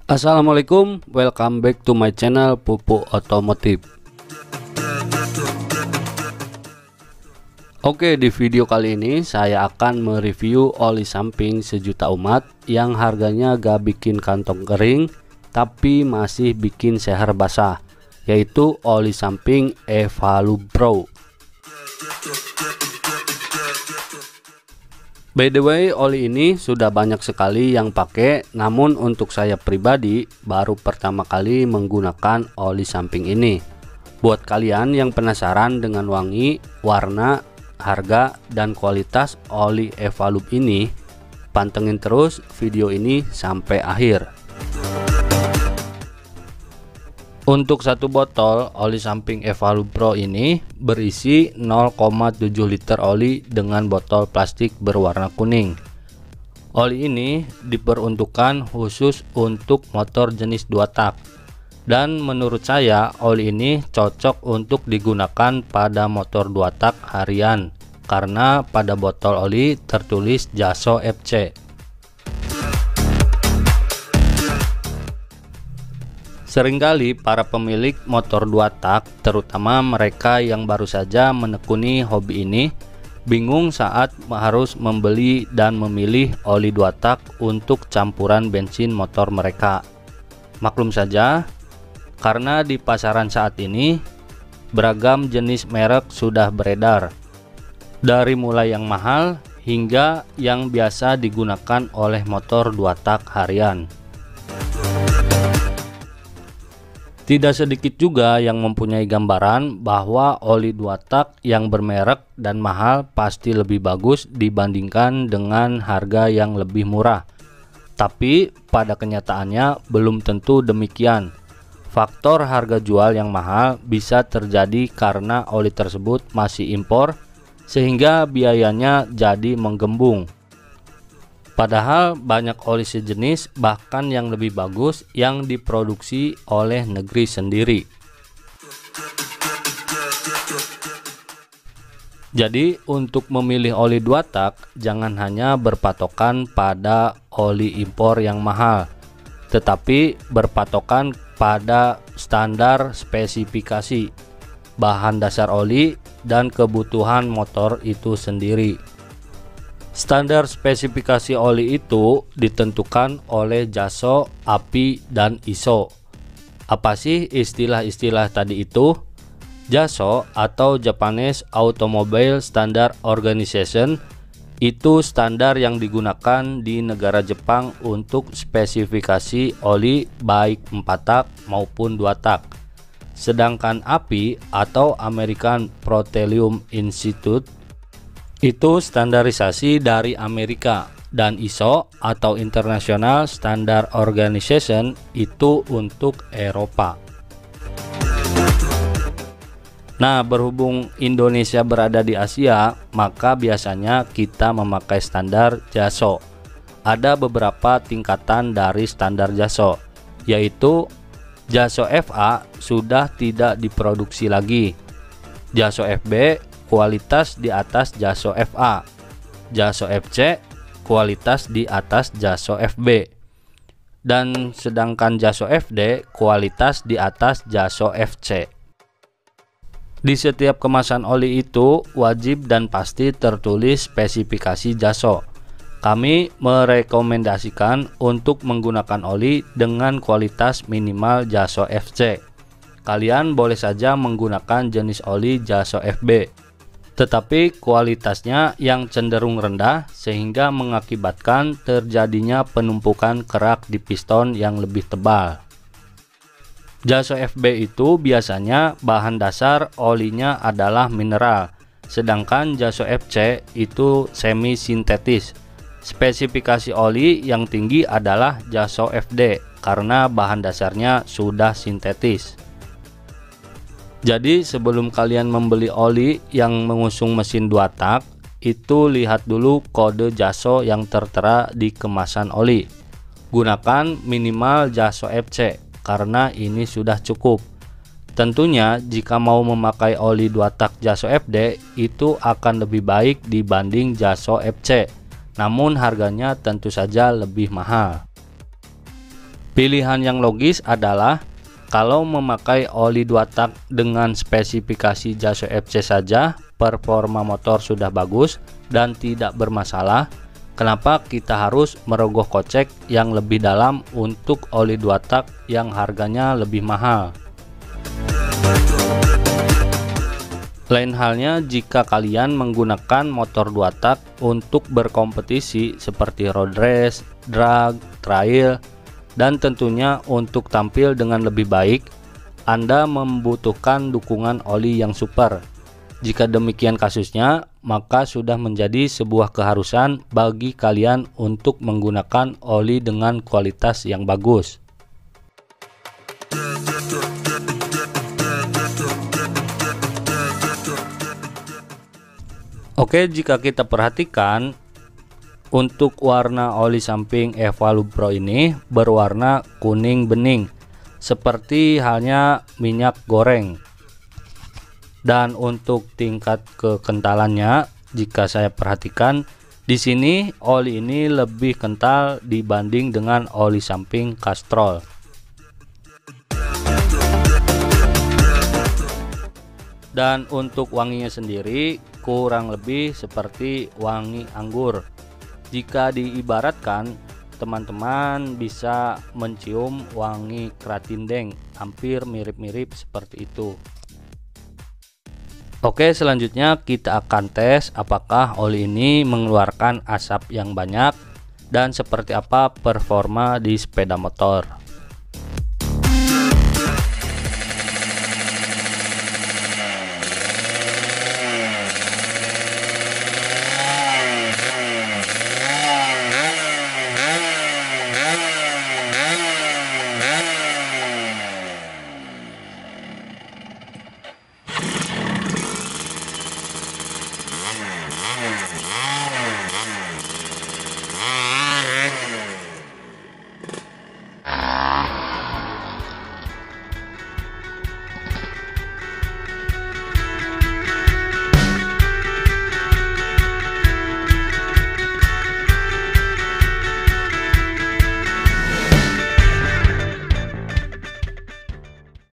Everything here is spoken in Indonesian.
Assalamualaikum, welcome back to my channel Pupuk Otomotif. Oke, di video kali ini saya akan mereview oli samping sejuta umat yang harganya gak bikin kantong kering tapi masih bikin seher basah, yaitu oli samping Evalube Pro. By the way, oli ini sudah banyak sekali yang pakai, namun untuk saya pribadi baru pertama kali menggunakan oli samping ini. Buat kalian yang penasaran dengan wangi, warna, harga, dan kualitas oli Evalube ini, pantengin terus video ini sampai akhir. Untuk satu botol oli samping Evalube Pro ini berisi 0,7 liter oli dengan botol plastik berwarna kuning. Oli ini diperuntukkan khusus untuk motor jenis 2 tak. Dan menurut saya oli ini cocok untuk digunakan pada motor 2 tak harian karena pada botol oli tertulis JASO FC. Seringkali para pemilik motor 2 tak, terutama mereka yang baru saja menekuni hobi ini, bingung saat harus membeli dan memilih oli 2 tak untuk campuran bensin motor mereka. Maklum saja, karena di pasaran saat ini beragam jenis merek sudah beredar, dari mulai yang mahal hingga yang biasa digunakan oleh motor 2 tak harian. Tidak sedikit juga yang mempunyai gambaran bahwa oli 2 tak yang bermerek dan mahal pasti lebih bagus dibandingkan dengan harga yang lebih murah. Tapi pada kenyataannya belum tentu demikian. Faktor harga jual yang mahal bisa terjadi karena oli tersebut masih impor, sehingga biayanya jadi menggembung. Padahal banyak oli sejenis bahkan yang lebih bagus yang diproduksi oleh negeri sendiri. Jadi untuk memilih oli 2 tak jangan hanya berpatokan pada oli impor yang mahal, tetapi berpatokan pada standar spesifikasi, bahan dasar oli, dan kebutuhan motor itu sendiri. Standar spesifikasi oli itu ditentukan oleh JASO, API, dan ISO. Apa sih istilah-istilah tadi itu? JASO atau Japanese Automobile Standard Organization itu standar yang digunakan di negara Jepang untuk spesifikasi oli baik 4 tak maupun 2 tak. Sedangkan API atau American Petroleum Institute itu standarisasi dari Amerika, dan ISO atau International Standard Organization itu untuk Eropa. Nah, berhubung Indonesia berada di Asia, maka biasanya kita memakai standar JASO. Ada beberapa tingkatan dari standar JASO, yaitu JASO FA sudah tidak diproduksi lagi, JASO FB kualitas di atas JASO FA, JASO FC kualitas di atas JASO FB, dan sedangkan JASO FD kualitas di atas JASO FC. Di setiap kemasan oli itu wajib dan pasti tertulis spesifikasi JASO. Kami merekomendasikan untuk menggunakan oli dengan kualitas minimal JASO FC. Kalian boleh saja menggunakan jenis oli JASO FB, tetapi kualitasnya yang cenderung rendah sehingga mengakibatkan terjadinya penumpukan kerak di piston yang lebih tebal. JASO FB itu biasanya bahan dasar olinya adalah mineral, sedangkan JASO FC itu semi sintetis. Spesifikasi oli yang tinggi adalah JASO FD karena bahan dasarnya sudah sintetis. Jadi sebelum kalian membeli oli yang mengusung mesin 2 tak, itu lihat dulu kode JASO yang tertera di kemasan oli. Gunakan minimal Jaso FC karena ini sudah cukup. Tentunya jika mau memakai oli 2 tak Jaso FD itu akan lebih baik dibanding Jaso FC, namun harganya tentu saja lebih mahal. Pilihan yang logis adalah kalau memakai oli 2 tak dengan spesifikasi Jaso FC saja, performa motor sudah bagus dan tidak bermasalah. Kenapa kita harus merogoh kocek yang lebih dalam untuk oli 2 tak yang harganya lebih mahal? Lain halnya jika kalian menggunakan motor 2 tak untuk berkompetisi seperti road race, drag, trail, dan tentunya untuk tampil dengan lebih baik, Anda membutuhkan dukungan oli yang super. Jika demikian kasusnya, maka sudah menjadi sebuah keharusan bagi kalian untuk menggunakan oli dengan kualitas yang bagus. Oke, jika kita perhatikan untuk warna oli samping Evalube Pro ini berwarna kuning bening seperti halnya minyak goreng. Dan untuk tingkat kekentalannya, jika saya perhatikan di sini oli ini lebih kental dibanding dengan oli samping Castrol. Dan untuk wanginya sendiri kurang lebih seperti wangi anggur. Jika diibaratkan, teman-teman bisa mencium wangi Kratindeng, hampir mirip-mirip seperti itu. Oke, selanjutnya kita akan tes apakah oli ini mengeluarkan asap yang banyak dan seperti apa performa di sepeda motor.